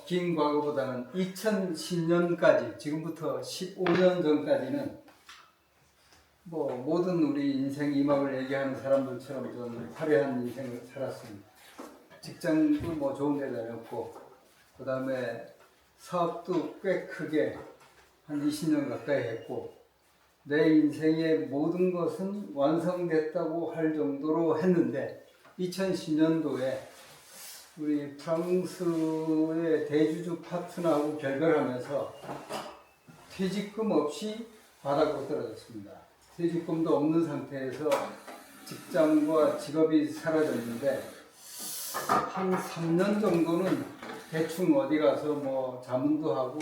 긴 과거보다는 2010년까지, 지금부터 15년 전까지는 모든 우리 인생 이막을 얘기하는 사람들처럼 좀 화려한 인생을 살았습니다. 직장도 좋은 데 다녔고, 그 다음에 사업도 꽤 크게 한 20년 가까이 했고, 내 인생의 모든 것은 완성됐다고 할 정도로 했는데, 2010년도에 우리 프랑스의 대주주 파트너하고 결별하면서 퇴직금 없이 바닥으로 떨어졌습니다. 퇴직금도 없는 상태에서 직장과 직업이 사라졌는데, 한 3년 정도는 대충 어디 가서 자문도 하고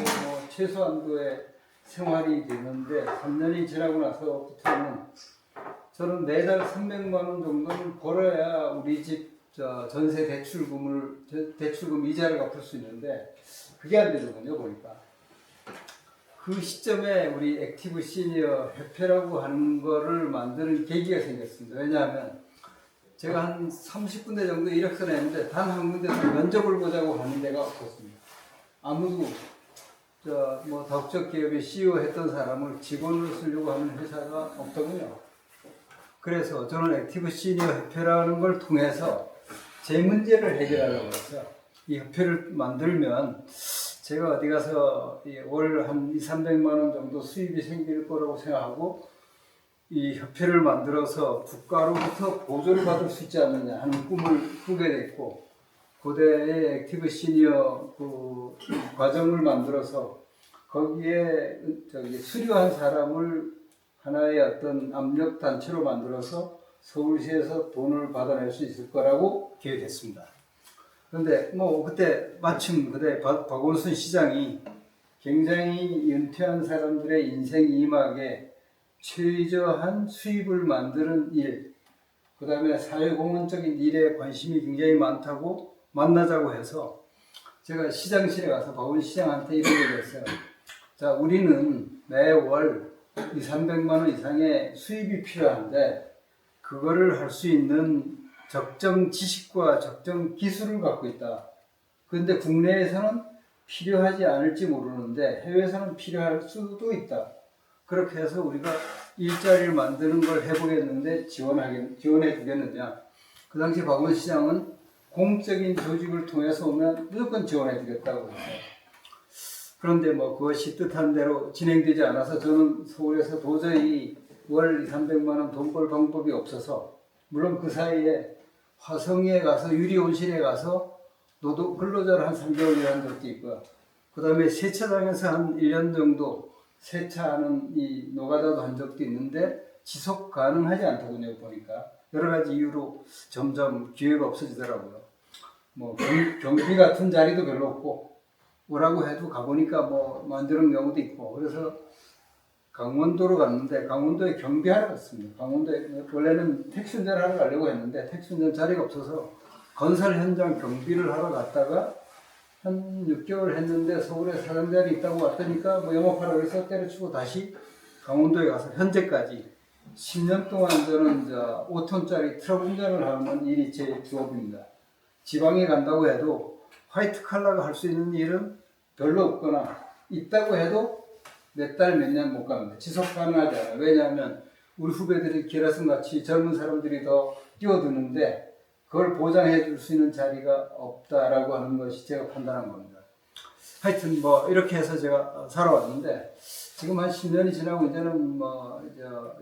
최소한도의 생활이 되는데, 3년이 지나고 나서부터는 저는 매달 300만 원 정도는 벌어야 우리 집 전세 대출금 이자를 갚을 수 있는데, 그게 안 되더군요, 보니까. 그 시점에 우리 액티브 시니어 협회라고 하는 거를 만드는 계기가 생겼습니다. 왜냐하면 제가 한 30군데 정도 이력서 냈는데 단 한 군데도 면접을 보자고 하는 데가 없었습니다. 아무도 다국적 기업의 CEO 했던 사람을 직원으로 쓰려고 하는 회사가 없더군요. 그래서 저는 액티브 시니어 협회라는 걸 통해서 제 문제를 해결하려고 해서 이 협회를 만들면 제가 어디 가서 월 한 200~300만 원 정도 수입이 생길 거라고 생각하고, 이 협회를 만들어서 국가로부터 보조를 받을 수 있지 않느냐 하는 꿈을 꾸게 됐고, 고대의 액티브 시니어 그 과정을 만들어서 거기에 수료한 사람을 하나의 어떤 압력 단체로 만들어서 서울시에서 돈을 받아낼 수 있을 거라고 계획했습니다. 그런데 그때 마침 박원순 시장이 굉장히 은퇴한 사람들의 인생 이막에 최저한 수입을 만드는 일, 그 다음에 사회공헌적인 일에 관심이 굉장히 많다고 만나자고 해서 제가 시장실에 가서 박원순 시장한테 이런 얘기를 했어요. 자, 우리는 매월 200~300만 원 이상의 수입이 필요한데, 그거를 할 수 있는 적정 지식과 적정 기술을 갖고 있다. 그런데 국내에서는 필요하지 않을지 모르는데 해외에서는 필요할 수도 있다. 그렇게 해서 우리가 일자리를 만드는 걸 해보겠는데 지원해 주겠느냐. 그 당시 박원순 시장은 공적인 조직을 통해서 오면 무조건 지원해 주겠다고 했어요. 그런데 그것이 뜻한 대로 진행되지 않아서 저는 서울에서 도저히 월 200~300만 원 돈 벌 방법이 없어서, 물론 그 사이에 화성에 가서 유리온실에 가서 근로자를 한 3개월 일한 적도 있고요. 그 다음에 세차장에서 한 1년 정도 세차하는 이 노가다도 한 적도 있는데 지속 가능하지 않더군요. 보니까 여러 가지 이유로 점점 기회가 없어지더라고요. 경비 같은 자리도 별로 없고, 뭐라고 해도 가보니까 만드는 경우도 있고, 그래서 강원도로 갔는데 강원도에 경비하러 갔습니다. 강원도에 원래는 택시 운전을 하러 가려고 했는데 택시 운전 자리가 없어서 건설 현장 경비를 하러 갔다가 한 6개월 했는데 서울에 사장 자리 있다고 왔더니까 영업하라고 해서 때려치고 다시 강원도에 가서 현재까지 10년 동안 저는 5톤짜리 트럭 운전을 하는 일이 제 주업입니다. 지방에 간다고 해도 화이트 칼라가 할 수 있는 일은 별로 없거나 있다고 해도 몇 달 몇 년 못 갑니다. 지속 가능하지 않아요. 왜냐하면 우리 후배들이 기라슨 같이 젊은 사람들이 더 뛰어드는데 그걸 보장해 줄 수 있는 자리가 없다라고 하는 것이 제가 판단한 겁니다. 하여튼 이렇게 해서 제가 살아왔는데, 지금 한 10년이 지나고 이제는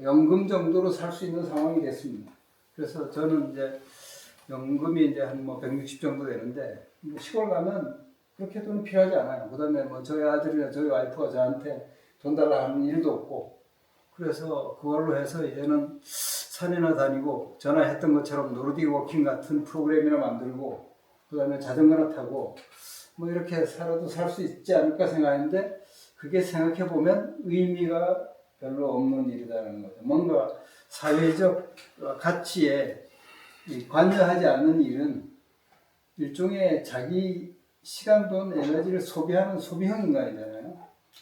연금 정도로 살 수 있는 상황이 됐습니다. 그래서 저는 이제 연금이 이제 한 160 정도 되는데, 시골 가면 그렇게 돈이 필요하지 않아요. 그 다음에 저희 아들이나 저희 와이프가 저한테 돈 달라 하는 일도 없고, 그래서 그걸로 해서 이제는 산이나 다니고 전화했던 것처럼 노르딕 워킹 같은 프로그램이나 만들고, 그 다음에 자전거나 타고 이렇게 살아도 살 수 있지 않을까 생각했는데, 그게 생각해보면 의미가 별로 없는 일이라는 거죠. 뭔가 사회적 가치에 관여하지 않는 일은 일종의 자기 시간, 돈, 에너지를 소비하는 소비형 인간이잖아요.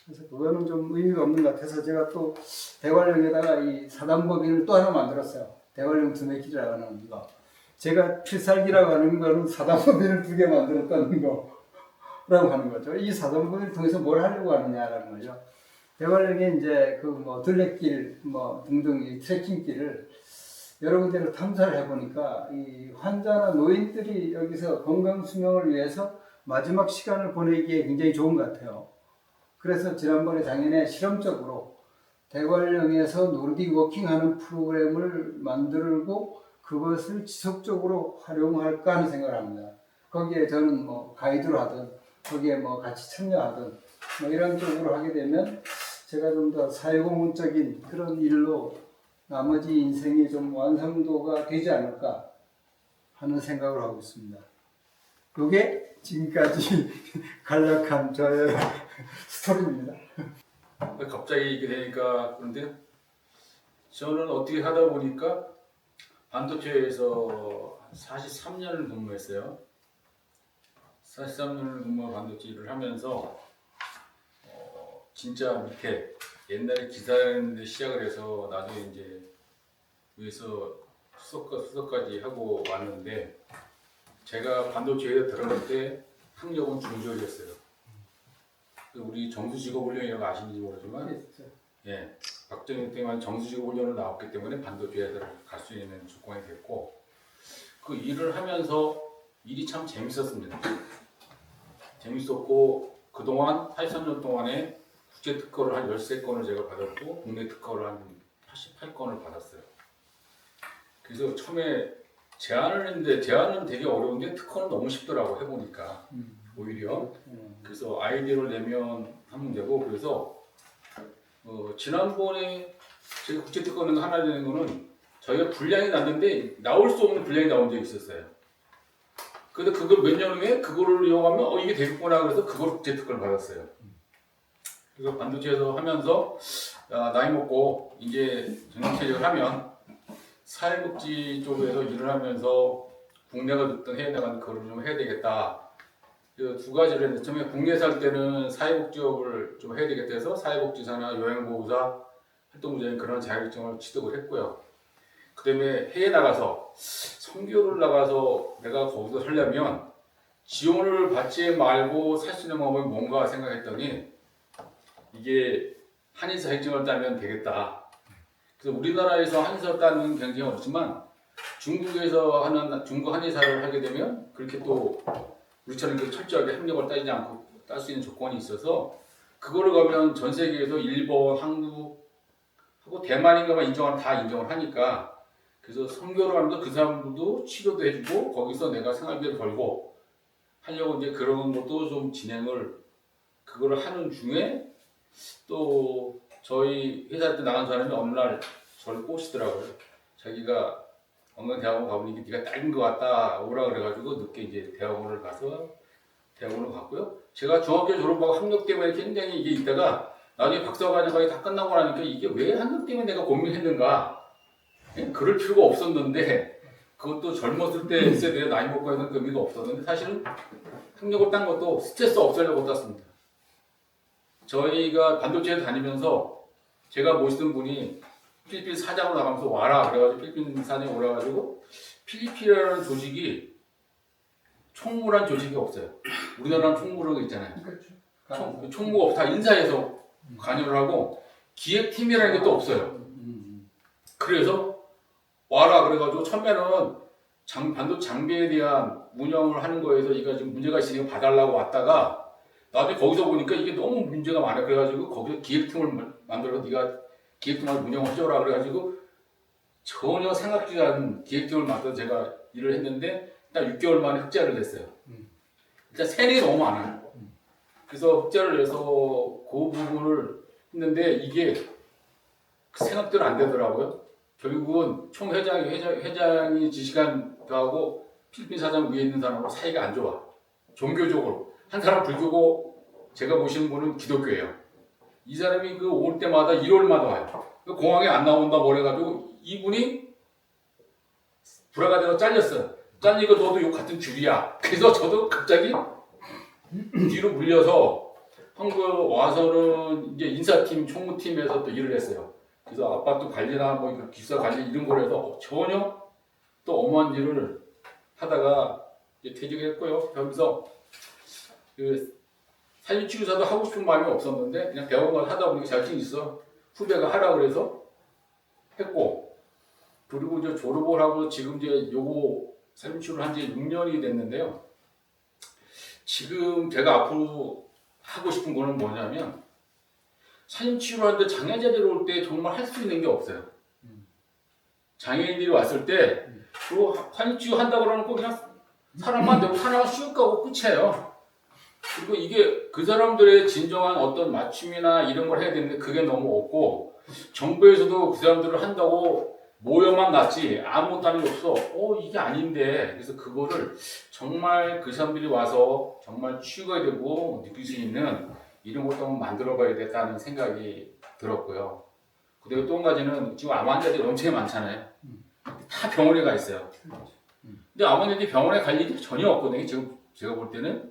그래서 그거는 좀 의미가 없는 것 같아서 제가 또 대관령에다가 이 사단법인을 또 하나 만들었어요. 대관령 두메키라는 거. 제가 필살기라고 하는 거는 사단법인을 2개 만들었다는 거라고 하는 거죠. 이 사단법인을 통해서 뭘 하려고 하느냐라는 거죠. 대관령에 이제 그 뭐 둘레길 뭐 등등 이 트레킹길을 여러 군데를 탐사를 해보니까 이 환자나 노인들이 여기서 건강 수명을 위해서 마지막 시간을 보내기에 굉장히 좋은 것 같아요. 그래서 지난번에 작년에 실험적으로 대관령에서 노르딕 워킹하는 프로그램을 만들고 그것을 지속적으로 활용할까 하는 생각을 합니다. 거기에 저는 뭐 가이드로 하든 거기에 뭐 같이 참여하든 뭐 이런 쪽으로 하게 되면 제가 좀 더 사회공헌적인 그런 일로 나머지 인생이 좀 완성도가 되지 않을까 하는 생각을 하고 있습니다. 이게 지금까지 간략한 저의 스토리입니다. 갑자기 이게 되니까 그런데 저는 어떻게 하다 보니까 반도체에서 43년을 근무했어요. 43년을 근무한 반도체 일을 하면서 진짜 밑에 옛날에 기사였는데 시작을 해서 나중에 이제 위에서 수석까지 하고 왔는데 제가 반도체에 들어갈 때 학력은 중졸이었어요. 우리 정수직업훈련이라고 아시는지 모르지만 예, 박정희 때만 정수직업훈련을 나왔기 때문에 반도체에 갈 수 있는 조건이 됐고 그 일을 하면서 일이 참 재밌었습니다. 재밌었고 그동안 83년 동안에 국제 특허를 한 13건을 제가 받았고 국내 특허를 한 88건을 받았어요. 그래서 처음에 제안을 했는데 제안은 되게 어려운데 특허는 너무 쉽더라고 해보니까 오히려 그래서 아이디어를 내면 하면 되고 그래서 지난번에 제가 국제 특허는 하나 되는 거는 저희가 분량이 났는데 나올 수 없는 분량이 나온 적이 있었어요. 근데 그걸 몇 년 후에 그거를 이용하면 이게 되겠구나 그래서 그걸 국제 특허를 받았어요. 그래서 반도체에서 하면서 나이 먹고 이제 정년퇴직을 하면 사회복지 쪽에서 일을 하면서 국내가 됐든 해외 나간 그걸 좀 해야 되겠다. 그 2가지를 했는데 처음에 국내 살 때는 사회복지업을 좀 해야 되겠다 해서 사회복지사나 요양보호사 활동부장인 그런 자격증을 취득을 했고요. 그 다음에 해외 나가서 선교를 나가서 내가 거기서 살려면 지원을 받지 말고 살 수 있는 방법이 뭔가 생각했더니 이게 한의사 자격증을 따면 되겠다. 그래서 우리나라에서 한의사 따는 경쟁이 없지만 중국에서 하는 중국 한의사를 하게 되면 그렇게 또 우리처럼 철저하게 학력을 따지지 않고 딸 수 있는 조건이 있어서 그거를 가면 전 세계에서 일본, 한국하고 대만인가만 다 인정을 하니까 그래서 선교를 하면서 그 사람들도 치료도 해주고 거기서 내가 생활비를 벌고 하려고 이제 그런 것도 좀 진행을 그걸 하는 중에 또 저희 회사 때 나간 사람이 어느 날 저를 꼬시더라고요. 자기가 어느 대학원 가보니 네가 딸인 것 같다 오라 그래가지고 늦게 이제 대학원을 가서 대학원을 갔고요. 제가 중학교 졸업하고 학력 때문에 굉장히 이게 있다가 나중에 박사과정까지 다 끝나고 나니까 이게 왜 학력 때문에 내가 고민했는가? 그럴 필요가 없었는데 그것도 젊었을 때 했어야 돼. 나이 먹고 해서 의미가 없었는데 사실은 학력을 딴 것도 스트레스 없애려고 땄습니다. 저희가 반도체에 다니면서 제가 모시던 분이 필리핀 사장으로 나가면서 와라 그래가지고 필리핀 사장이 오라가지고 필리핀이라는 조직이 총무란 조직이 없어요. 우리나라는 총무라는 거 있잖아요. 그렇죠. 총무가 없어. 다 인사해서 관여를 하고 기획팀이라는 게 또 없어요. 그래서 와라 그래가지고 처음에는 반도체 장비에 대한 운영을 하는 거에서 이거 지금 문제가 있으니까 봐달라고 왔다가 나중에 거기서 보니까 이게 너무 문제가 많아. 그래가지고 거기서 기획팀을 만들어서 네가 기획팀을 운영해줘라 그래가지고 전혀 생각지도 않은 기획팀을 만들어서 제가 일을 했는데 딱 6개월 만에 흑자를 냈어요. 일단 세력이 너무 많아요. 그래서 흑자를 내서 그 부분을 했는데 이게 생각대로 안 되더라고요. 결국은 회장이 지시관도 하고 필리핀 사장 위에 있는 사람하고 사이가 안 좋아. 종교적으로. 한 사람 불교고 제가 모시는 분은 기독교예요. 이 사람이 그 올 때마다 1월마다 와요. 공항에 안 나온다 뭐래가지고 이분이 불화가 돼서 잘렸어요. 잘리고 너도 요 같은 줄이야. 그래서 저도 갑자기 뒤로 물려서 한국 와서는 이제 인사팀, 총무팀에서 또 일을 했어요. 그래서 아파트 관리나 뭐 기사 관리 이런 걸 해서 전혀 또 엄한 일을 하다가 이제 퇴직을 했고요. 그러면서 그 사진치료사도 하고 싶은 마음이 없었는데 그냥 배운 걸 하다 보니까 자신 있어. 후배가 하라 그래서 했고, 그리고 이제 졸업을 하고 지금 이제 요거 사진치료를 한 지 6년이 됐는데요. 지금 제가 앞으로 하고 싶은 거는 뭐냐면 사진치료하는데 장애자들이 올 때 정말 할 수 있는 게 없어요. 장애인들이 왔을 때 또 사진치료 한다고 그러는 거 그냥 사람만 되고 하나가 슉 가고 끝이에요. 그리고 이게 그 사람들의 진정한 어떤 맞춤이나 이런 걸 해야 되는데 그게 너무 없고, 정부에서도 그 사람들을 한다고 모여만 놨지 아무것도 하는 게 없어. 이게 아닌데. 그래서 그거를 정말 그 사람들이 와서 정말 치유가 되고 느낄 수 있는 이런 것도 한번 만들어 봐야 겠다는 생각이 들었고요. 그리고 또 한 가지는 지금 암 환자들이 엄청 많잖아요. 다 병원에 가 있어요. 근데 암 환자들이 병원에 갈 일이 전혀 없거든요. 지금 제가 볼 때는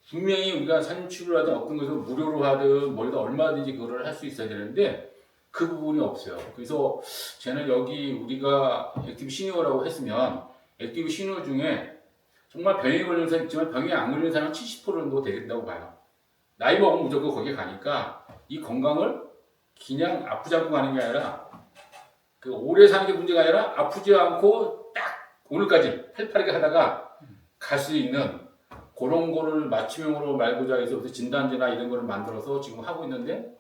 분명히 우리가 사진치료를 하든 어떤 것을 무료로 하든 뭐든 얼마든지 그거를 할 수 있어야 되는데 그 부분이 없어요. 그래서 저는 여기 우리가 액티브 시니어라고 했으면 액티브 시니어 중에 정말 병에 걸린 사람 있지만 병에 안 걸린 사람은 70% 정도 되겠다고 봐요. 나이 먹으면 무조건 거기에 가니까 이 건강을 그냥 아프지 않고 가는 게 아니라 그 오래 사는 게 문제가 아니라 아프지 않고 딱 오늘까지 팔팔하게 하다가 갈 수 있는 그런 거를 맞춤형으로 말고자 해서 진단제나 이런 거를 만들어서 지금 하고 있는데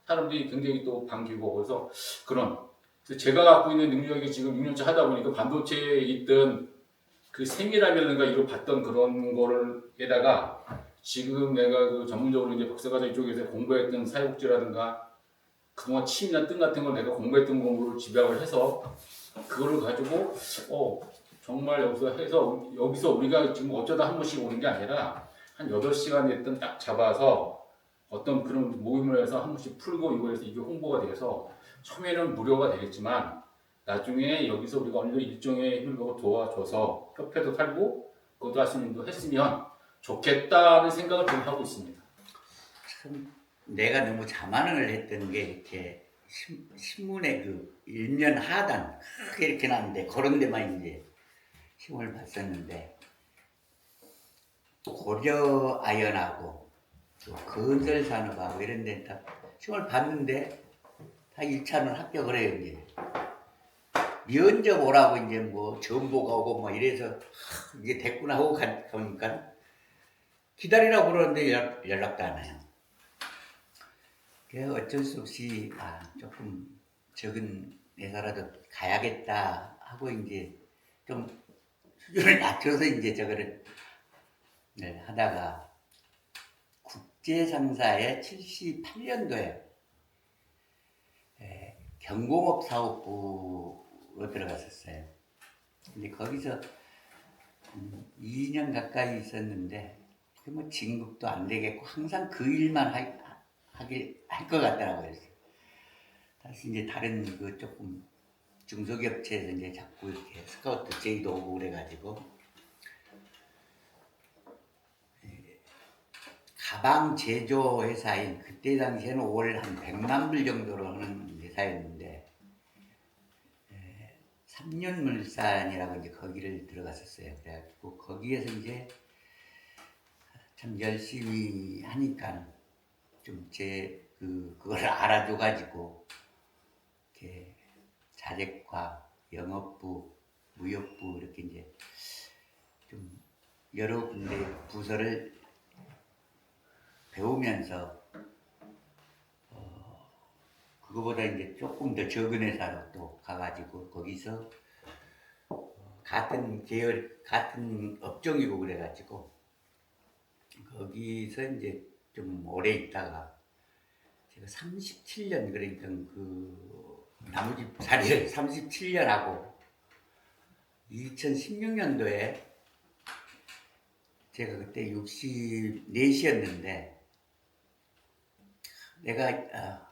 사람들이 굉장히 또 반기고, 그래서 그래서 제가 갖고 있는 능력이 지금 6년째 하다 보니까 반도체에 있던 그 세밀함이라든가 이걸 봤던 그런 거를에다가 지금 내가 그 전문적으로 이제 박사과정 쪽에서 공부했던 사회복지라든가 그동안 침이나 뜸 같은 걸 내가 공부했던 공부를 집약을 해서 그거를 가지고 정말 여기서 우리가 지금 어쩌다 한 번씩 오는 게 아니라 한 8시간 됐든 딱 잡아서 어떤 그런 모임을 해서 한 번씩 풀고 이거에서 이게 홍보가 돼서 처음에는 무료가 되겠지만 나중에 여기서 우리가 어느 정도 일종의 힘을 도와줘서 협회도 살고 그것도 할 수 있는 일도 했으면 좋겠다는 생각을 좀 하고 있습니다. 참 내가 너무 자만을 했던 게 이렇게 신문에 그 일면 하단 크게 이렇게 나는데 그런 데만 이제 시험을 봤었는데 고려 아연하고 또 건설 산업하고 이런 데 다 시험을 봤는데 다 1차는 합격을 해요. 이제 면접 오라고 이제 뭐 정보가 오고 뭐 이래서 이게 됐구나 하고 가니까 기다리라고 그러는데 연락도 안 해요. 그래서 어쩔 수 없이 조금 적은 회사라도 가야겠다 하고 이제 좀 수준을 낮춰서 이제 저거를 하다가 국제상사에 78년도에 경공업 사업부로 들어갔었어요. 근데 거기서 2년 가까이 있었는데 뭐 진급도 안 되겠고 항상 그 일만 할 것 같더라고요. 다시 이제 다른 그 조금 중소기업체에서 이제 자꾸 이렇게 스카우트 제의도 오고 그래가지고 가방 제조 회사인 그때 당시에는 월 한 100만 불 정도로 하는 회사였는데 3년물산이라고 이제 거기를 들어갔었어요. 그래가지고 거기에서 이제 참 열심히 하니까 좀 그걸 알아줘가지고 이렇게 자재과, 영업부, 무역부 이렇게 이제 좀 여러 군데 부서를 배우면서 그거보다 이제 조금 더 적은 회사로 또 가가지고 거기서 같은 계열, 같은 업종이고 그래가지고 거기서 이제 좀 오래 있다가 제가 37년 그러니까 그 나무집살이를 37년 하고 2016년도에 제가 그때 64이었는데 내가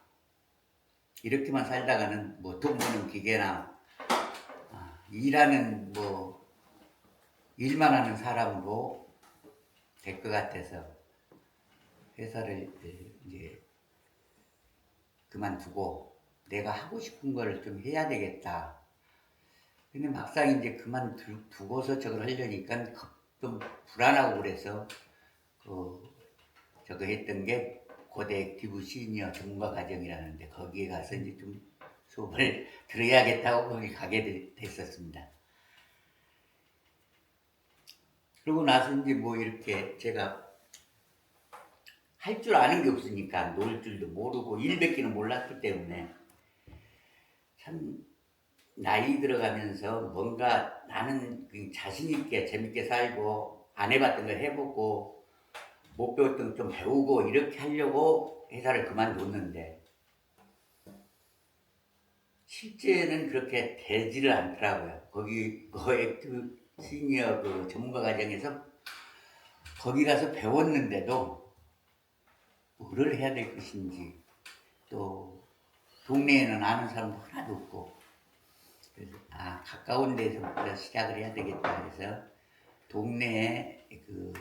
이렇게만 살다가는 뭐 돈 버는 기계나 일하는 뭐 일만 하는 사람으로 될 것 같아서 회사를 이제 그만두고 내가 하고 싶은 걸 좀 해야 되겠다 근데 막상 이제 그만두고서 저걸 하려니까 좀 불안하고 그래서 저거 했던 게 고대 액티브 시니어 전문가 과정이라는데 거기에 가서 이제 좀 수업을 들어야겠다고 거기 가게 됐었습니다. 그러고 나서 이제 뭐 이렇게 제가 할 줄 아는 게 없으니까 놀 줄도 모르고 일밖에는 몰랐기 때문에 참 나이 들어가면서 뭔가 나는 자신 있게 재밌게 살고 안 해봤던 걸 해보고 못 배웠던 걸 좀 배우고 이렇게 하려고 회사를 그만뒀는데 실제는 그렇게 되지를 않더라고요. 거기 액티브 시니어 그 전문가 과정에서 거기 가서 배웠는데도 뭐를 해야 될 것인지 또 동네에는 아는 사람도 하나도 없고 그래서 가까운 데서부터 시작을 해야 되겠다 해서 동네에 그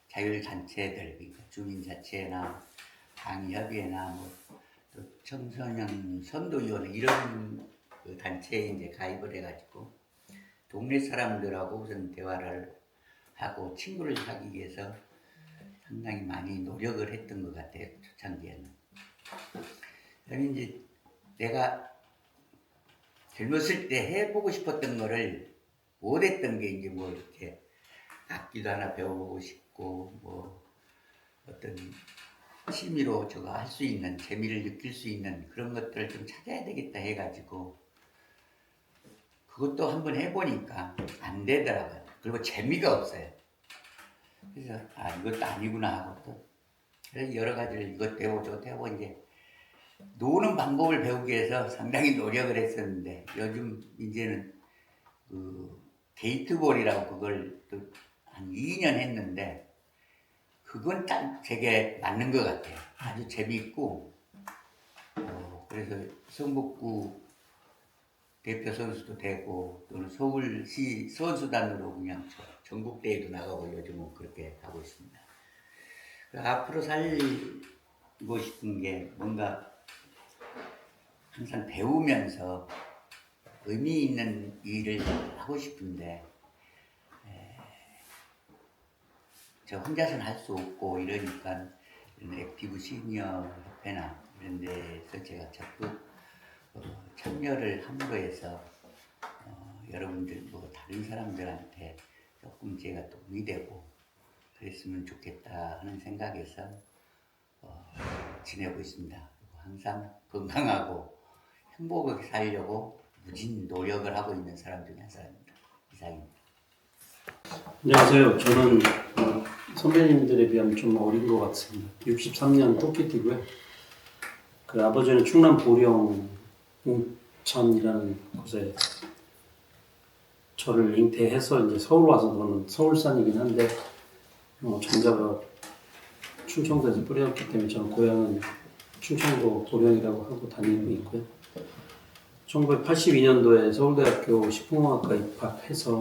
자율단체들 주민자치회나 방위협의회나 또 청소년 선도위원회 이런 그 단체에 이제 가입을 해가지고 동네 사람들하고 우선 대화를 하고 친구를 사귀기 위해서 상당히 많이 노력을 했던 것 같아요. 초창기에는. 그다음에 이제 내가 젊었을 때 해보고 싶었던 거를 못했던 게 이제 뭐 이렇게 악기도 하나 배워보고 싶고 뭐 어떤 취미로 저거 할 수 있는 재미를 느낄 수 있는 그런 것들을 좀 찾아야 되겠다 해가지고 그것도 한번 해보니까 안 되더라고요. 그리고 재미가 없어요. 그래서 이것도 아니구나 하고 또 그래서 여러 가지를 이것도 해보고 저것도 해보고 이제 노는 방법을 배우기 위해서 상당히 노력을 했었는데 요즘 이제는 그 게이트볼이라고 그걸 또 한 2년 했는데 그건 딱 제게 맞는 것 같아요. 아주 재미있고 그래서 성북구 대표 선수도 되고 또는 서울시 선수단으로 그냥 전국대회도 나가고 요즘은 그렇게 하고 있습니다. 앞으로 살고 싶은 게 뭔가 항상 배우면서 의미 있는 일을 하고 싶은데 저 혼자서는 할 수 없고 이러니까 이런 액티브 시니어 협회나 이런 데서 제가 적극 참여를 함으로 해서 여러분들 뭐 다른 사람들한테 조금 제가 도움이 되고 그랬으면 좋겠다 하는 생각에서 지내고 있습니다. 항상 건강하고 행복하게 살려고 무진 노력을 하고 있는 사람 중에 한 사람입니다. 이상입니다. 안녕하세요. 저는 선배님들에 비하면 좀 어린 것 같습니다. 63년 토끼띠고요. 그 아버지는 충남 보령 웅천이라는 곳에 저를 잉태해서 이제 서울 와서 저는 서울산이긴 한데 전자가 충청도에서 뿌려졌기 때문에 저는 고향은 충청도 보령이라고 하고 다니고 있고요. 1982년도에 서울대학교 식품공학과 입학해서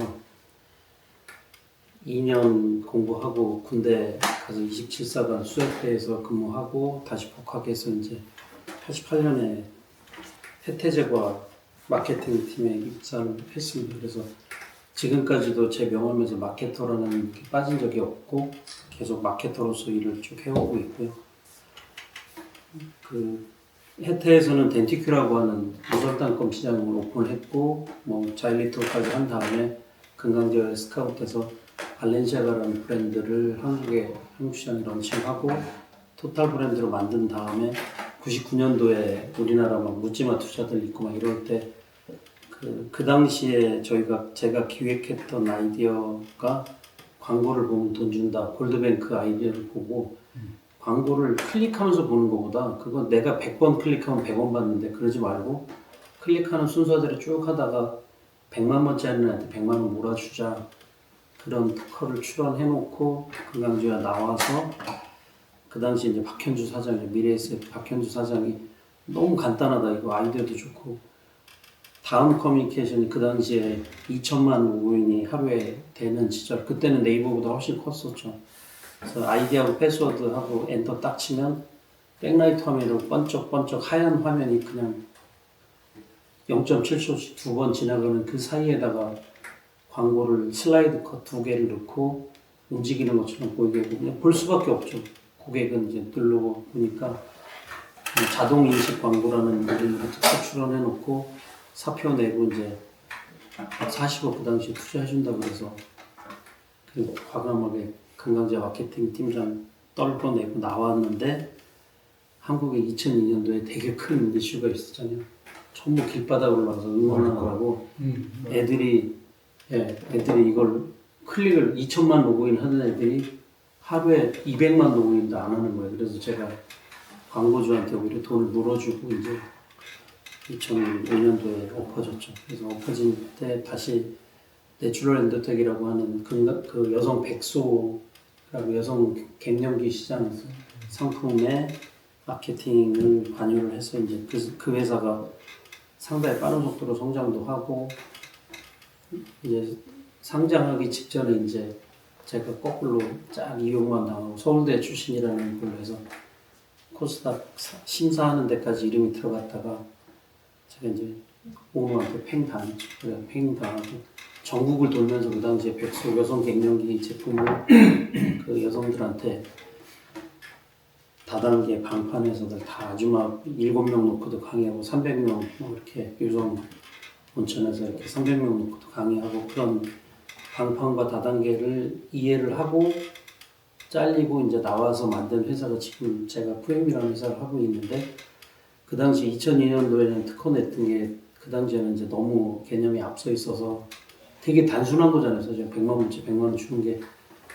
2년 공부하고 군대 가서 27사단 수색대에서 근무하고 다시 복학해서 이제 88년에 해태제과 마케팅 팀에 입사를 했습니다. 그래서 지금까지도 제 명함에서 마케터라는 게 빠진 적이 없고 계속 마케터로서 일을 쭉 해오고 있고요. 그 해태에서는 덴티큐라고 하는 무설탕검 시장을 오픈했고 뭐 자일리토까지 한 다음에 금강제에 스카웃돼서 발렌시아가라는 브랜드를 한국 시장에 런칭하고 토탈 브랜드로 만든 다음에 99년도에 우리나라 막 묻지마 투자들 있고 막 이럴 때 그 당시에 제가 기획했던 아이디어가 광고를 보면 돈 준다 골드뱅크 아이디어를 보고 광고를 클릭하면서 보는 것보다 그거 내가 100번 클릭하면 100원 받는데 그러지 말고 클릭하는 순서대로 쭉 하다가 100만 원짜리는 한테 100만 원 몰아주자 그런 특허를 출원해놓고 금강주가 나와서 그 당시 이제 박현주 사장이 미래에셋 박현주 사장이 너무 간단하다 이거 아이디어도 좋고 다음 커뮤니케이션이 그 당시에 2천만 로그인이 하루에 되는 시절 그때는 네이버보다 훨씬 컸었죠. 그래서 아이디하고 패스워드하고 엔터 딱 치면 백라이트 화면으로 번쩍번쩍 하얀 화면이 그냥 0.7초씩 두 번 지나가는 그 사이에다가 광고를 슬라이드 컷 두 개를 넣고 움직이는 것처럼 보이게 하고 그냥 볼 수밖에 없죠. 고객은 이제 누르고 보니까 자동 인식 광고라는 걸 특수 출원해 놓고 사표 내고 이제 40억 그 당시에 투자해준다고 그래서 그 과감하게 건강제 마케팅 팀장 떨궈내고 나왔는데 한국에 2002년도에 되게 큰 이슈가 있었잖아요. 전부 길바닥으로 와서 응원하느라고 애들이 이걸 클릭을 2천만 로그인 하는 애들이 하루에 200만 로그인도 안 하는 거예요. 그래서 제가 광고주한테 오히려 돈을 물어주고 이제 2005년도에 엎어졌죠. 그래서 엎어진 때 다시 내추럴 엔더텍이라고 하는 그 여성 백소라고 여성 갱년기 시장에서 상품의 마케팅을 관여를 해서 이제 그 회사가 상당히 빠른 속도로 성장도 하고 이제 상장하기 직전에 이제 제가 거꾸로 쫙 이용만 당하고 서울대 출신이라는 걸로 해서 코스닥 심사하는 데까지 이름이 들어갔다가 제가 이제 오너한테 팽당했죠. 그래서 팽당하고 전국을 돌면서 그 당시에 백소 여성 갱년기 제품을 그 여성들한테 다단계 방판에서들 다 아주 막 7명 놓고도 강의하고 300명 뭐 이렇게 유성 온천에서 이렇게 300명 놓고도 강의하고 그런 방판과 다단계를 이해를 하고 잘리고 이제 나와서 만든 회사가 지금 제가 프레임이라는 회사를 하고 있는데 그 당시 2002년도에는 특허 냈던 게 그 당시에는 이제 너무 개념이 앞서 있어서 되게 단순한 거잖아요. 그래서 100만 원치 100만 원 주는 게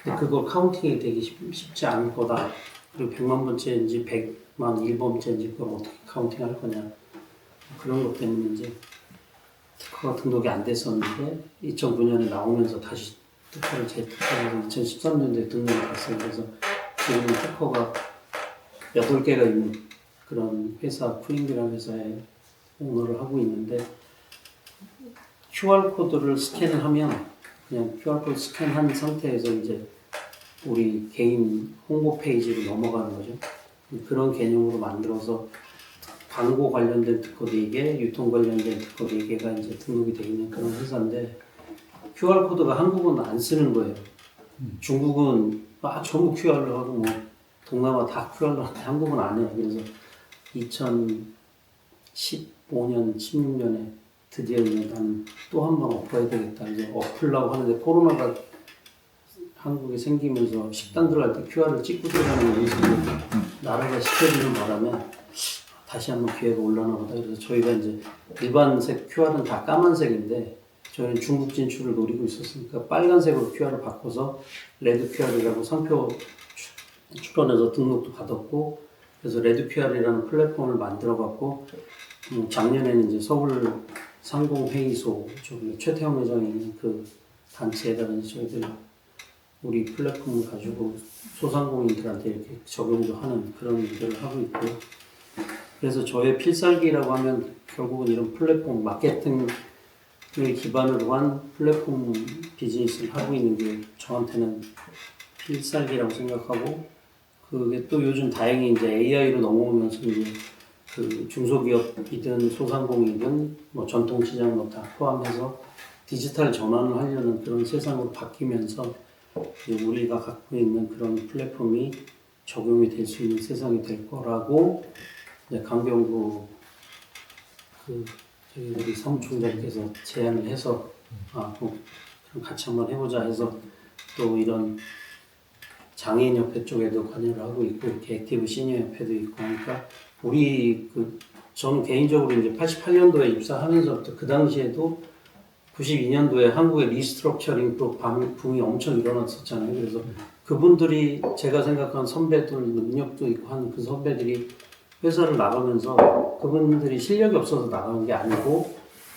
근데 그걸 카운팅이 되게 쉽지 않을 거다. 그리고 100만 번째인지 100만 1번째인지 그걸 어떻게 카운팅할 거냐 그런 것 때문에 이제 특허가 등록이 안 됐었는데 2009년에 나오면서 다시 특허를 재특허해서 2013년도에 등록이 됐어요. 그래서 지금 특허가 8개가 있는 그런 회사 프링이라는 회사에 오너를 하고 있는데 QR코드를 스캔을 하면 그냥 QR코드 스캔한 상태에서 이제 우리 개인 홍보 페이지로 넘어가는 거죠. 그런 개념으로 만들어서 광고 관련된 특허 4개, 유통 관련된 특허 4개가 이제 등록이 되어 있는 그런 회사인데 QR코드가 한국은 안 쓰는 거예요. 중국은 전부 QR로 하고 뭐 동남아 다 QR로 하는데 한국은 안 해요. 그래서 2015년, 16년에 드디어 이제 나는 또 한 번 엎어야 되겠다. 이제 엎으려고 하는데 코로나가 한국에 생기면서 식당 들어갈 때 QR을 찍고 들어가는 게 나라가 시켜주는 바람에 다시 한번 기회가 올라나 보다. 그래서 저희가 이제 일반색 QR은 다 까만색인데 저희는 중국 진출을 노리고 있었으니까 빨간색으로 QR을 바꿔서 레드 QR이라고 상표 출원해서 등록도 받았고 그래서 레드 QR이라는 플랫폼을 만들어 갖고 작년에는 이제 서울 상공회의소 저기 최태형 회장이 있는 그 단체에다가 이제 저희들 우리 플랫폼을 가지고 소상공인들한테 이렇게 적용도 하는 그런 일들을 하고 있고요. 그래서 저의 필살기라고 하면 결국은 이런 플랫폼 마케팅을 기반으로 한 플랫폼 비즈니스를 하고 있는 게 저한테는 필살기라고 생각하고 그게 또 요즘 다행히 이제 AI로 넘어오면서 이제 그 중소기업이든 소상공인이든 뭐 전통시장 뭐 다 포함해서 디지털 전환을 하려는 그런 세상으로 바뀌면서 우리가 갖고 있는 그런 플랫폼이 적용이 될 수 있는 세상이 될 거라고 강병구 저희 우리 사무총장께서 제안을 해서 뭐 그럼 같이 한번 해보자 해서 또 이런 장애인협회 쪽에도 관여를 하고 있고 이렇게 액티브 시니어협회도 있고 하니까 우리 저는 개인적으로 이제 88년도에 입사하면서부터 그 당시에도 92년도에 한국의 리스트럭처링 또 붐이 엄청 일어났었잖아요. 그래서 그분들이 제가 생각한 선배들 능력도 있고 한 그 선배들이 회사를 나가면서 그분들이 실력이 없어서 나가는 게 아니고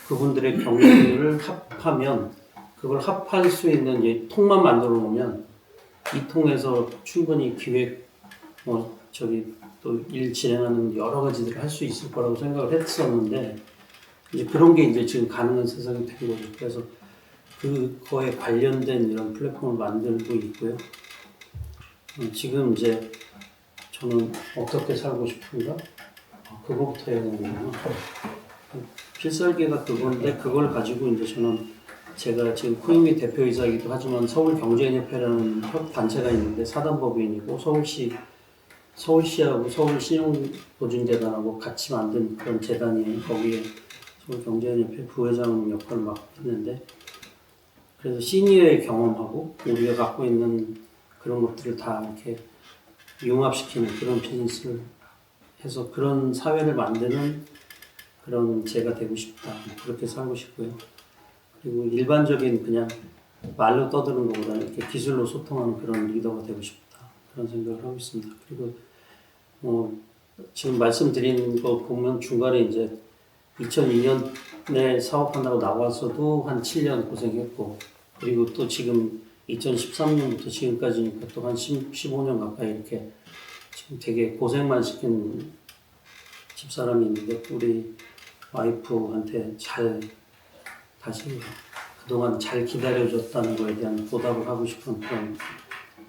그분들의 경력을 합하면 그걸 합할 수 있는 이 통만 만들어 놓으면 이 통에서 충분히 기획 또 일 진행하는 여러 가지들을 할 수 있을 거라고 생각을 했었는데 이제 그런 게 이제 지금 가능한 세상이 된 거죠. 그래서 그거에 관련된 이런 플랫폼을 만들고 있고요. 지금 이제 저는 어떻게 살고 싶은가? 그거부터 해야 되는구나. 필설계가 그건데 그걸 가지고 이제 저는 제가 지금 코이미 대표이사이기도 하지만 서울경제협회라는 단체가 있는데 사단법인이고 서울시하고 서울신용보증재단하고 같이 만든 그런 재단이에요. 거기에 서울경제협회 부회장 역할을 맡고 있는데 그래서 시니어의 경험하고 우리가 갖고 있는 그런 것들을 다 이렇게 융합시키는 그런 비즈니스를 해서 그런 사회를 만드는 그런 제가 되고 싶다. 그렇게 살고 싶고요. 그리고 일반적인 그냥 말로 떠드는 것보다는 이렇게 기술로 소통하는 그런 리더가 되고 싶다. 그런 생각을 하고 있습니다. 그리고 지금 말씀드린 거 보면 중간에 이제 2002년에 사업한다고 나와서도 한 7년 고생했고 그리고 또 지금 2013년부터 지금까지니까 또 한 15년 가까이 이렇게 지금 되게 고생만 시킨 집사람이 있는데 우리 와이프한테 잘 다시 그동안 잘 기다려줬다는 거에 대한 보답을 하고 싶은 그런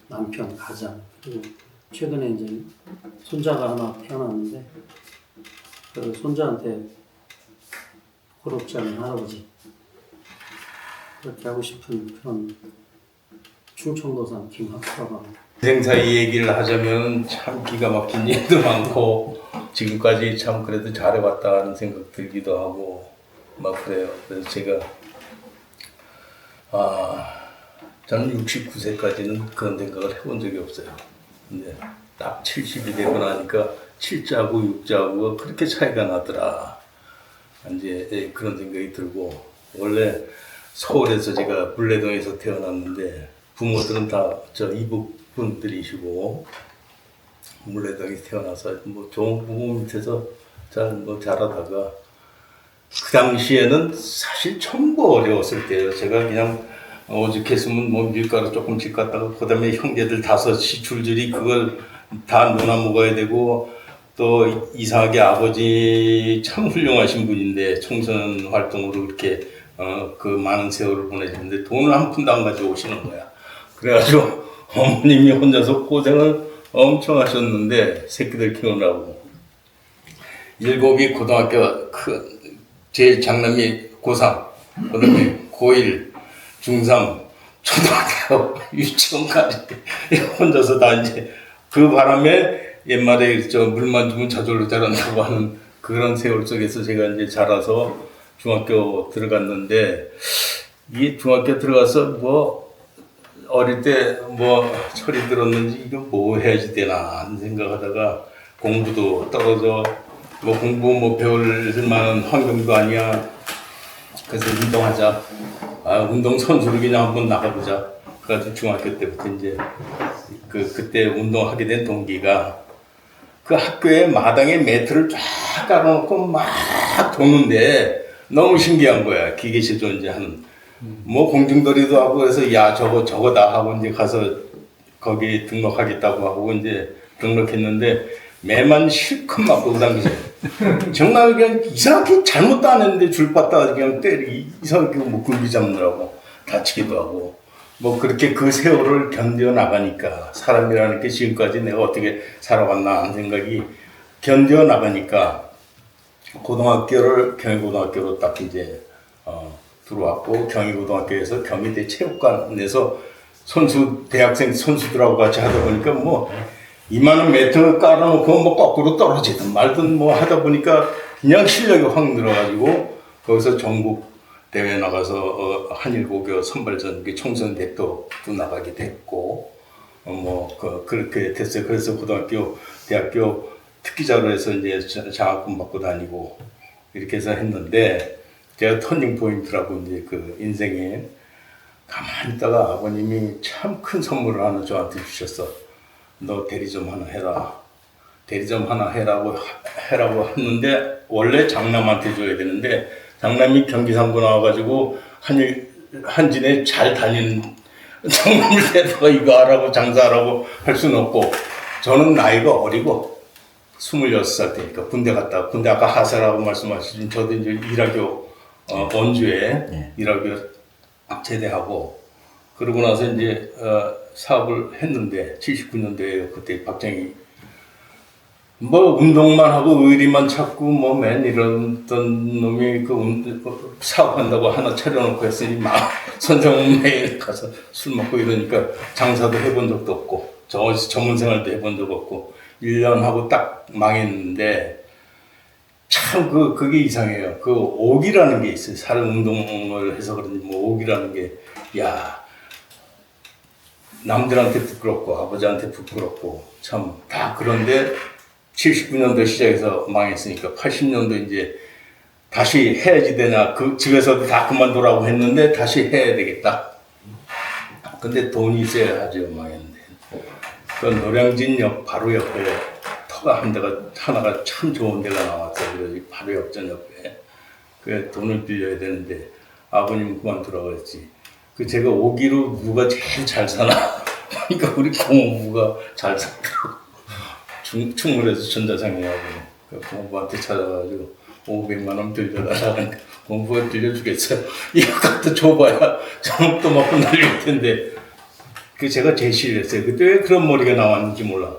남편, 가장 그리고 최근에 이제 손자가 하나 태어났는데 그 손자한테 고롭지 않은 할아버지 그렇게 하고 싶은 그런 충청도산 김학수라고 합니다. 인생사의 얘기를 하자면 참 기가 막힌 일도 많고 지금까지 참 그래도 잘해왔다는 생각 들기도 하고 막 그래요. 그래서 제가 저는 69세까지는 그런 생각을 해본 적이 없어요. 근데 딱 70이 되고 나니까 7자고 6자고가 그렇게 차이가 나더라. 이제 그런 생각이 들고 원래 서울에서 제가 물레동에서 태어났는데 부모들은 다 저 이북 분들이시고 물레동에 태어나서 뭐 좋은 부모 밑에서 자라다가 그 당시에는 사실 전부 어려웠을 때예요. 제가 그냥 오죽했으면 뭐 밀가루 조금씩 갖다가 그다음에 형제들 5이 줄줄이 그걸 다 논아 먹어야 되고 또 이상하게 아버지 참 훌륭하신 분인데 청소년 활동으로 그렇게 그 많은 세월을 보내셨는데 돈을 한 푼도 안 가지고 오시는 거야. 그래가지고 어머님이 혼자서 고생을 엄청 하셨는데 새끼들 키우느라고 7이 고등학교 제일 장남이 고3 그다음에 고1 중3 초등학교 유치원까지 혼자서 다 이제 그 바람에 옛말에 물만 주면 저절로 자란다고 하는 그런 세월 속에서 제가 이제 자라서 중학교 들어갔는데 이 중학교 들어가서 뭐 어릴 때 뭐 철이 들었는지 이거 뭐 해야지 되나 하는 생각하다가 공부도 떨어져 뭐 공부 뭐 배울 만한 환경도 아니야. 그래서 운동하자. 운동 선수로 그냥 한번 나가보자. 그래서 중학교 때부터 이제 그때 운동하게 된 동기가 그 학교에 마당에 매트를 쫙 깔아놓고 막 도는데 너무 신기한 거야. 기계식 존재하는. 뭐 공중놀이도 하고 그래서 야 저거다 하고 이제 가서 거기 등록하겠다고 하고 이제 등록했는데 매만 실컷 맞고 그 당시에 정말 그냥 이상하게 잘못도 안 했는데 줄 받다가 그냥 이상하게 뭐 굴비 잡느라고 다치기도 하고 뭐 그렇게 그 세월을 견뎌 나가니까 사람이라는 게 지금까지 내가 어떻게 살아왔나 하는 생각이 견뎌 나가니까 고등학교를 경희고등학교로 딱 이제 들어왔고 경희고등학교에서 경희대 체육관에서 대학생 선수들하고 같이 하다 보니까 뭐 이만한 매트 깔아놓고 뭐 거꾸로 떨어지든 말든 뭐 하다 보니까 그냥 실력이 확 늘어가지고 거기서 전국 대회 나가서 한일고교 선발전 청소년 대표도 나가게 됐고 그렇게 됐어요. 그래서 고등학교, 대학교 특기자로 해서 이제 장학금 받고 다니고 이렇게 해서 했는데 제가 터닝 포인트라고 이제 그 인생에 가만히 있다가 아버님이 참 큰 선물을 하나 저한테 주셨어. 너 대리점 하나 해라. 대리점 하나 해라고 했는데 원래 장남한테 줘야 되는데 장남이 경기상고 나와가지고 한진에 잘 다니는 장남을 대다가 이거 하라고 장사하라고 할 수는 없고 저는 나이가 어리고 26살 때니까 군대 아까 하사라고 말씀하신 저도 이제 일하교 원주에 일하교 제대하고 그러고 나서 이제 사업을 했는데 79년도에 그때 박정희 뭐 운동만 하고 의리만 찾고 뭐 맨 이런 놈이 사업한다고 하나 차려놓고 했으니 막 선정 매일 가서 술 먹고 이러니까 장사도 해본 적도 없고 전문 생활도 해본 적 없고 1년 하고 딱 망했는데 참 그게 이상해요. 그 옥이라는 게 있어요. 사람 운동을 해서 그런지 뭐 옥이라는 게 야 남들한테 부끄럽고 아버지한테 부끄럽고 참 다 그런데 79년도 시작해서 망했으니까 80년도 이제 다시 해야지 되나 그 집에서도 다 그만두라고 했는데 다시 해야 되겠다. 근데 돈이 있어야 하죠. 망했는데 그 노량진역 바로 옆에 터가 하나가 참 좋은 데가 나왔어요. 그래서 바로 옆전 옆에 그 돈을 빌려야 되는데 아버님 그만두라고 했지. 그 제가 오기로 누가 제일 잘 사나 그러니까 우리 고모부가 잘 살더라고. 충무에서 전자상이라고 그 고모부한테 찾아가지고 500만 원 빌려달라는데 고모부가 빌려주겠어요. 이거 갖다 줘봐야 저녁도 먹고 날릴 텐데 그 제가 제시를 했어요. 그때 왜 그런 머리가 나왔는지 몰라.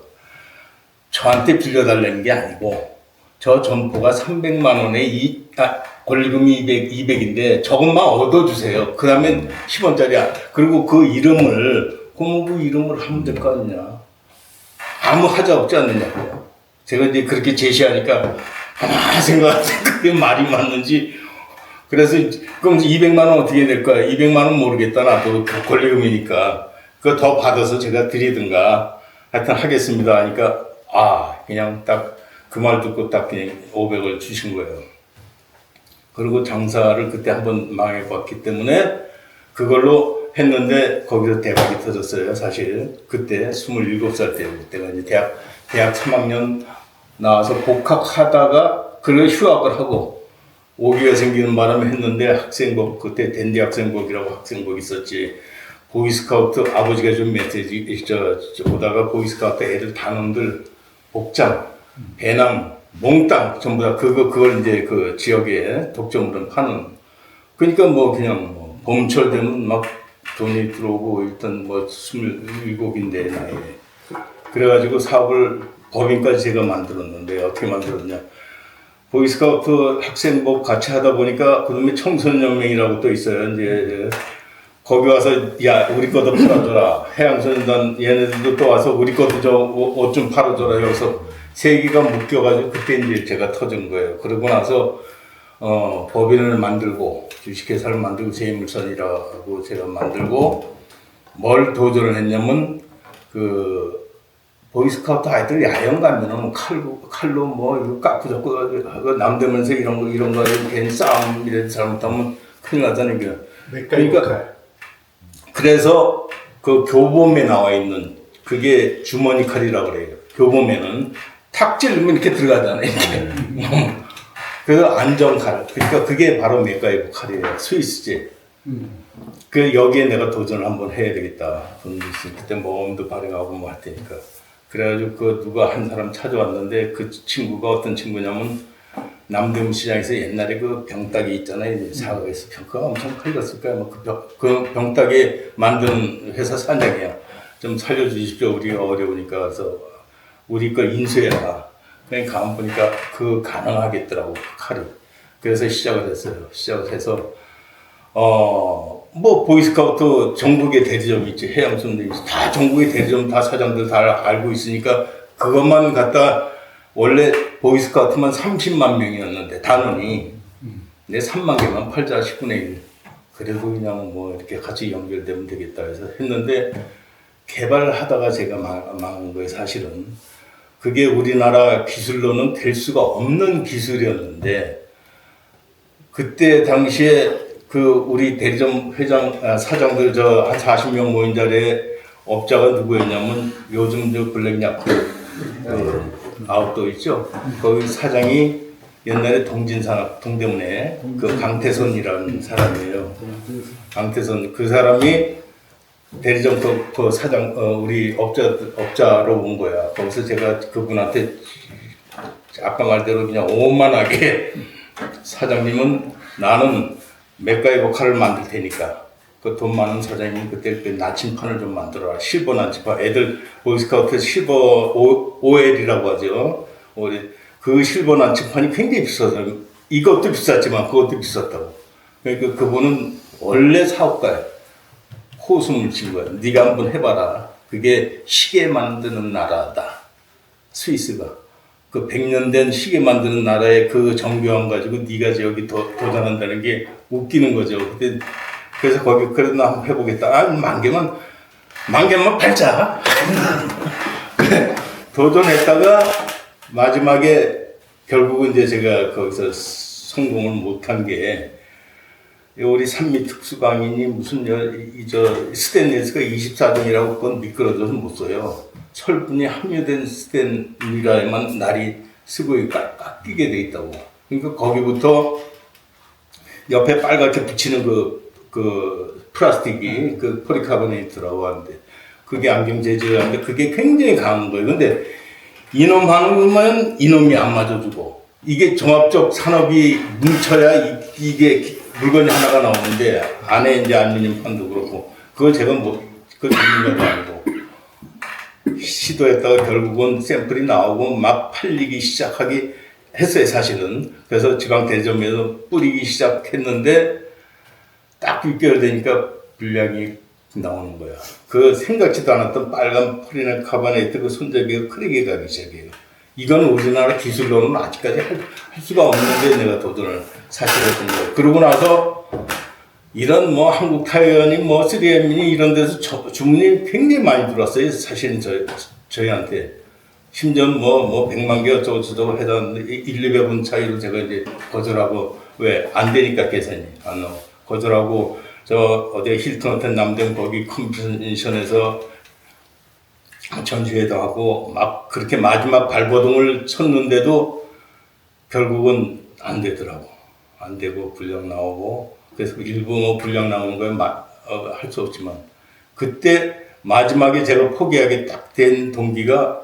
저한테 빌려달라는 게 아니고 저 점포가 300만 원에 권리금이 200인데 저것만 얻어주세요. 그 다음에 10원짜리야. 그리고 그 이름을 고모부 이름을 하면 될 거 아니냐. 아무 하자 없지 않느냐고요. 제가 이제 그렇게 제시하니까 가만히 생각하니까 그게 말이 맞는지. 그래서 그럼 200만 원 어떻게 될 거야? 200만 원 모르겠다. 나도 권리금이니까. 그거 더 받아서 제가 드리든가 하여튼 하겠습니다 하니까 그냥 딱 그 말 듣고 딱 그냥 500을 주신 거예요. 그리고 장사를 그때 한번 망해봤기 때문에 그걸로 했는데 거기서 대박이 터졌어요. 사실 그때 27살 때 그때가 이제 대학 3학년 나와서 복학하다가 그걸 휴학을 하고 오기가 생기는 바람에 했는데 학생복 그때 댄디 학생복이라고 학생복 있었지. 보이스카우트 아버지가 좀 메시지 오다가 보이스카우트 애들 단원들 복장, 배낭, 몽땅 전부 다 그걸 이제 그 지역에 독점으로 파는. 그러니까 뭐 그냥 뭐 봄철 되면 막 돈이 들어오고 일단 뭐 27인데 나이에. 그래가지고 사업을 법인까지 제가 만들었는데 어떻게 만들었냐. 보이스카우트 학생복 같이 하다 보니까 그다음에 청소년연맹이라고 또 있어요. 이제 거기 와서 야 우리 것도 팔아줘라. 해양소년단 얘네들도 또 와서 우리 것도 저 옷 좀 팔아줘라. 여기서 세 개가 묶여가지고 그때 이제 제가 터진 거예요. 그러고 나서 법인을 만들고 주식회사를 만들고 제임물산이라고 제가 만들고 뭘 도전을 했냐면 그 보이스카우트 아이들 야영 가면은 칼로 뭐 이거 깎고 잡고 남대면서 이런 거 괜히 싸움 이래 잘못하면 큰일 나잖아요. 그러니까 그래서 그 교범에 나와 있는 그게 주머니 칼이라고 그래요. 교범에는 탁 찌르면 이렇게 들어가잖아요. 이렇게. 그래서 안정칼. 그러니까 그게 바로 맥가이버 칼이에요. 스위스제. 그 여기에 내가 도전을 한번 해야 되겠다. 그때 모험도 발행하고 뭐 할 테니까. 그래가지고 그 누가 한 사람 찾아왔는데 그 친구가 어떤 친구냐면 남대문 시장에서 옛날에 그 병따기 있잖아요. 사과에서 병가가 엄청 팔렸을 거야. 그 병따기 만드는 회사 사장이야. 좀 살려주십시오. 우리가 어려우니까. 그래서 우리 거 인수해라. 그러니까 가만 보니까 그 가능하겠더라고. 칼이. 그래서 시작을 했어요. 시작을 해서 뭐 보이스카우트 전국의 대리점 있지. 해양선도 다 전국의 대리점 다 사장들 다 알고 있으니까 그것만 갖다 원래 보이스카우트만 30만 명이었는데 단원이 내 3만 개만 팔자 10분의 1. 그래도 그냥 뭐 이렇게 같이 연결되면 되겠다 해서 했는데 개발하다가 제가 망한 거예요. 사실은 그게 우리나라 기술로는 될 수가 없는 기술이었는데 그때 당시에 그 우리 대리점 사장들 저 한 40명 모인 자리에 업자가 누구였냐면 요즘 저 블랙야크 아웃도어 있죠. 거기 사장이 옛날에 동대문에 그 강태선이라는 사람이에요. 강태선 그 사람이 대리점 그 사장 우리 업자로 온 거야. 거기서 제가 그분한테 아까 말대로 그냥 오만하게 사장님은 나는 맥가이버 칼을 만들 테니까 그 돈 많은 사장님 그때 그 나침판을 좀 만들어라. 실버 나침판. 애들 보이스카우트 실버 OL이라고 하죠. 우리 그 실버 난치판이 굉장히 비싸서 이것도 비쌌지만 그것도 비쌌다고. 그러니까 그분은 원래 사업가예요. 호수물 친 거야. 네가 한번 해봐라. 그게 시계 만드는 나라다. 스위스가. 그 100년 된 시계 만드는 나라의 그 정교함 가지고 네가 저기 도전한다는 게 웃기는 거죠. 그래서 거기 그래도 나 한번 해보겠다. 아, 만 개만 팔자. 도전했다가 마지막에 결국은 이제 제가 거기서 성공을 못한 게 우리 산미 특수강인이 무슨 저 스테인리스가 24종이라고 그건 미끄러져서 못 써요. 철분이 함유된 스테인이라야만 날이 쓰고 깎이게 돼 있다고. 그러니까 거기부터 옆에 빨갛게 붙이는 그 플라스틱이 그 포리카보네이트라고 하는데 그게 안경 재질을 하는데 그게 굉장히 강한 거예요. 근데 이놈 하는 것만 이놈이 안 맞아주고 이게 종합적 산업이 뭉쳐야 이게 물건이 하나가 나오는데 안에 이제 알루미늄 판도 그렇고 그걸 제가 그 전문가도 아니고 시도했다가 결국은 샘플이 나오고 막 팔리기 시작하기 했어요 사실은. 그래서 지방 대점에서 뿌리기 시작했는데 딱 6개월 되니까 불량이 나오는 거야. 그 생각지도 않았던 빨간 포리넬 카보네이트 그 손잡이가 크게 가기 시작해요. 이건 우리나라 기술로는 아직까지 할 수가 없는데 내가 도전을 사실 했던 거예요. 그러고 나서 이런 뭐 한국 타이어니 뭐 3M이 이런 데서 주문이 굉장히 많이 들어왔어요. 사실은 저희한테. 심지어 뭐 100만 개 어쩌고저쩌고 해놨는데 1, 200원 차이로 제가 이제 거절하고 왜 안 되니까 계산이 안 나오고 거절하고 저 어디 힐튼 호텔 남대문 거기 컨벤션에서 전시회도 하고 막 그렇게 마지막 발버둥을 쳤는데도 결국은 안 되더라고. 안 되고 불량 나오고 그래서 일부 뭐 불량 나오는 거에 할 수 없지만 그때 마지막에 제가 포기하게 딱 된 동기가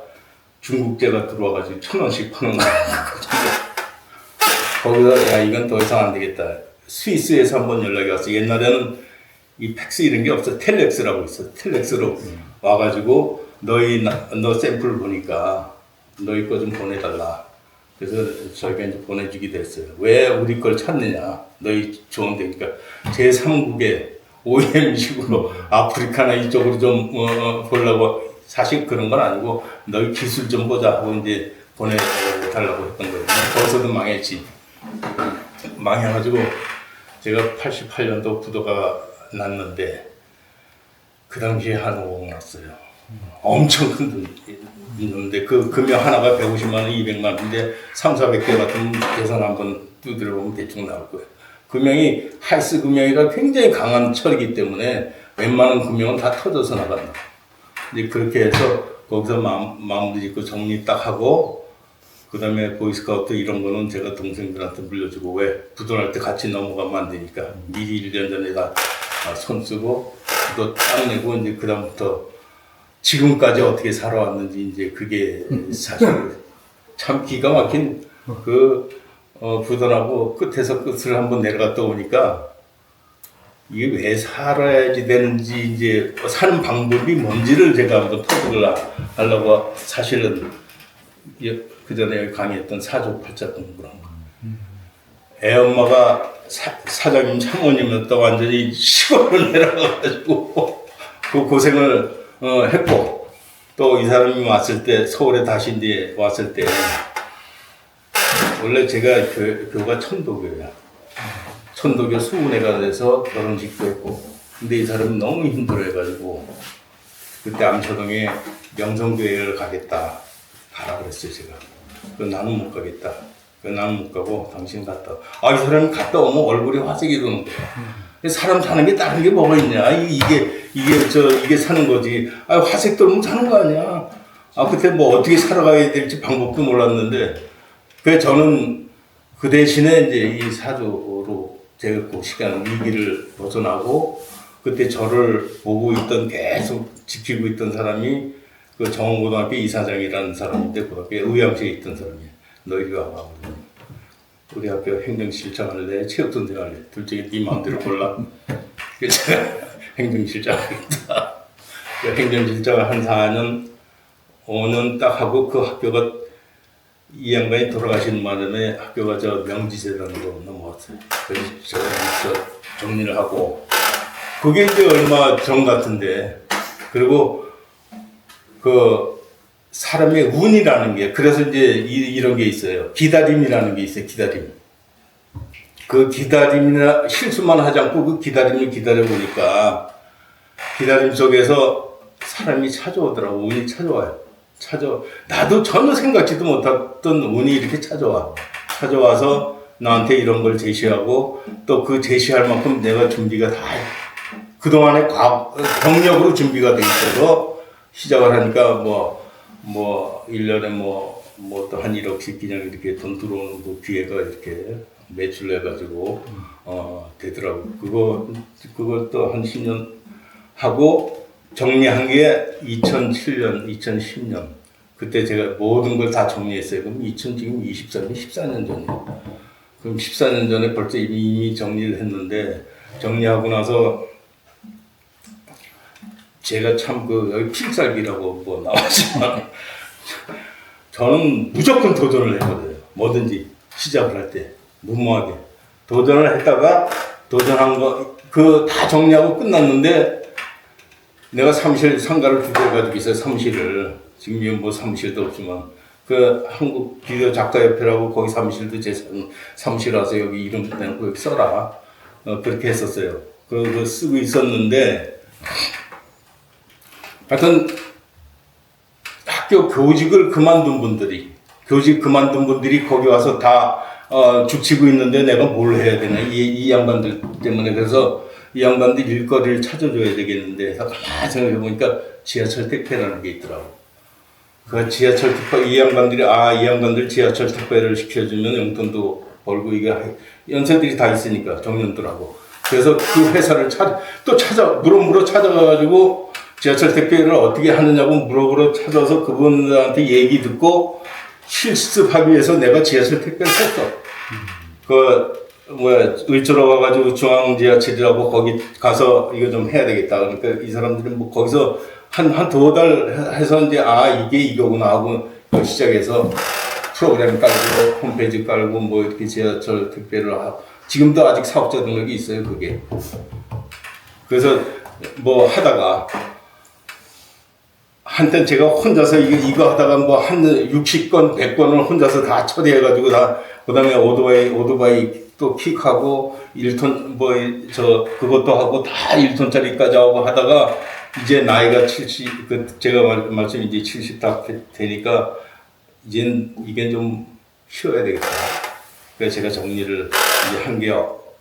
중국제가 들어와가지고 1,000원씩 파는 거야. 거기서 야 이건 더 이상 안 되겠다. 스위스에서 한번 연락이 왔어. 옛날에는 이 팩스 이런 게 없어. 텔렉스라고 있어. 텔렉스로 와가지고 너 샘플 보니까 너희 거 좀 보내달라. 그래서 저희가 이제 보내주기도 했어요. 왜 우리 걸 찾느냐? 너희 좋은데, 그러니까 제3국의 OEM식으로 아프리카나 이쪽으로 좀 보려고 사실 그런 건 아니고 너희 기술 좀 보자 하고 이제 보내달라고 했던 거예요. 거기서도 망했지. 망해가지고 제가 88년도 부도가 났는데 그 당시에 한 5억 났어요. 엄청 큰 돈인데 그 금액 하나가 150만 원, 200만 원인데 3, 400개 같은 계산 한번 두드려보면 대충 나올 거예요. 금형이 하이스 금형이가 굉장히 강한 철이기 때문에 웬만한 금형은 다 터져서 나간다. 이제 그렇게 해서 거기서 마무리 짓고 정리 딱 하고 그 다음에 보이스카우트 이런 거는 제가 동생들한테 물려주고 왜 부도날 때 같이 넘어가면 안 되니까 미리 1년 전에 다 손 쓰고 부도 딱 내고 이제 그 다음부터 지금까지 어떻게 살아왔는지 이제 그게 사실 참 기가 막힌 부도나고 끝에서 끝을 한번 내려갔다 오니까 이게 왜 살아야지 되는지 이제 사는 방법이 뭔지를 제가 한번 터득을 하려고 사실은 그 전에 강의했던 사족팔자 공부란 거. 애 엄마가 사장님 사모님이었다 완전히 시골을 내려가가지고 그 고생을 했고 또 이 사람이 왔을 때 서울에 다시 이제 왔을 때 원래 제가 교가 천도교야. 천도교 수훈회가 돼서 결혼식도 했고 근데 이 사람이 너무 힘들어해가지고 그때 암초동에 명성교회를 가겠다 가라 그랬어요 제가. 나는 못 가겠다. 나는 못 가고 당신 갔다. 이 사람이 갔다 오면 얼굴이 화색이 도는 거야. 사람 사는 게 다른 게 뭐가 있냐? 이게 사는 거지. 화색 돌면 사는 거 아니야. 그때 뭐 어떻게 살아가야 될지 방법도 몰랐는데, 그래서 저는 그 대신에 이제 이 사주로 제가 그 시간 위기를 벗어나고, 그때 저를 보고 있던 계속 지키고 있던 사람이 그 정원고등학교 이사장이라는 사람인데, 고등학교에 의왕시에 있던 사람이에요. 너 이리 와봐. 우리 학교 행정실장 할래? 체육선생 할래? 둘 중에 네 마음대로 골라. 그래서 제가 행정실장 하겠다. 행정실장을 한 4년, 5년 딱 하고 그 학교가 이 양반이 돌아가신 마당에 학교가 저 명지재단으로 넘어왔어요. 그래서 저 정리를 하고 그게 이제 얼마 전 같은데 그리고 그 사람의 운이라는 게 그래서 이제 이런 게 있어요. 기다림이라는 게 있어요. 기다림. 그 기다림이나 실수만 하지 않고 그 기다림을 기다려 보니까 기다림 속에서 사람이 찾아오더라고. 운이 찾아와요. 나도 전혀 생각지도 못했던 운이 이렇게 찾아와서 나한테 이런 걸 제시하고 또 그 제시할 만큼 내가 준비가 다 그동안에 경력으로 준비가 돼 있어서 시작을 하니까 뭐 1년에 뭐 또 한 1억씩 그냥 이렇게 돈 들어오는 그 기회가 이렇게 매출해가지고 되더라고. 그걸 또 한 10년 하고 정리한 게 2007년, 2010년 그때 제가 모든 걸 다 정리했어요. 그럼 지금 24년, 14년 전이에요. 그럼 14년 전에 벌써 이미 정리를 했는데 정리하고 나서 제가 참 여기 필살기라고 뭐 나왔지만 저는 무조건 도전을 했거든요. 뭐든지 시작을 할 때 무모하게 도전을 했다가 도전한 거 그 다 정리하고 끝났는데 내가 사무실 상가를 2개 가지고 있어요. 사무실을 지금 뭐 사무실도 없지만 그 한국 비디오 작가협회라고 거기 사무실도 제 사무실 와서 여기 이름 내놓고 여기 써라 그렇게 했었어요. 그거 쓰고 있었는데 하여튼 학교 교직을 그만둔 분들이 거기 와서 다 죽치고 있는데 내가 뭘 해야 되나 이 양반들 때문에 그래서 이 양반들 일거리를 찾아줘야 되겠는데 가만히 생각해 보니까 지하철 택배라는 게 있더라고. 그 지하철 택배 이 양반들 지하철 택배를 시켜주면 용돈도 벌고 이게 연세들이 다 있으니까 정년들하고 그래서 그 회사를 물어 찾아가가지고 지하철 택배를 어떻게 하느냐고 물어보러 찾아서 그분한테 얘기 듣고 실습하기 위해서 내가 지하철 택배를 했어. 의처로 와가지고 중앙지하철이라고 거기 가서 이거 좀 해야 되겠다. 그러니까 이 사람들은 뭐 거기서 한 2달 해서 이제 이게 이거구나 하고 시작해서 프로그램 깔고 홈페이지 깔고 뭐 이렇게 지하철 택배를 하고 지금도 아직 사업자 등록이 있어요 그게. 그래서 뭐 하다가 한땐 제가 혼자서 이거 하다가 뭐 한 60건, 100건을 혼자서 다 처리해가지고 그 다음에 오토바이 또 킥하고 1톤, 그것도 하고 다 1톤짜리까지 하고 하다가 이제 나이가 70, 제가 말씀 이제 70 다 되니까 이게 좀 쉬어야 되겠다. 그래서 제가 정리를 이제 한 게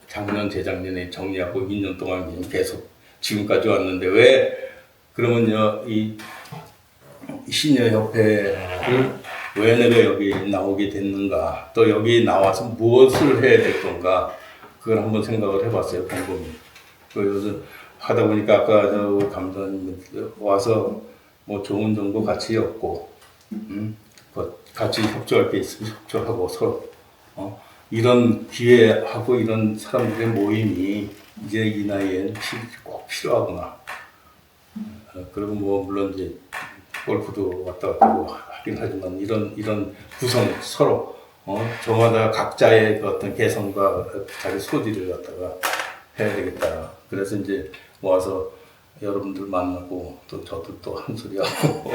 작년, 재작년에 정리하고 2년 동안 계속 지금까지 왔는데 그러면요, 이 시녀협회를 왜 내가 여기 나오게 됐는가, 또 여기 나와서 무엇을 해야 될 건가, 그걸 한번 생각을 해봤어요, 곰곰이. 그래서 하다 보니까 아까 저 감독님 와서 뭐 좋은 정보 같이 얻고, 같이 협조할 게 있으면 협조하고 서로, 이런 기회하고 이런 사람들의 모임이 이제 이 나이엔 꼭 필요하구나. 그리고 뭐 물론 이제 골프도 왔다 갔다 하긴 하지만 이런 구성 서로 저마다 각자의 그 어떤 개성과 자기 소질을 갖다가 해야 되겠다. 그래서 이제 모아서 여러분들 만나고 또 저도 또 한 소리 하고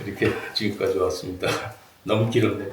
이렇게 지금까지 왔습니다. 너무 길었네.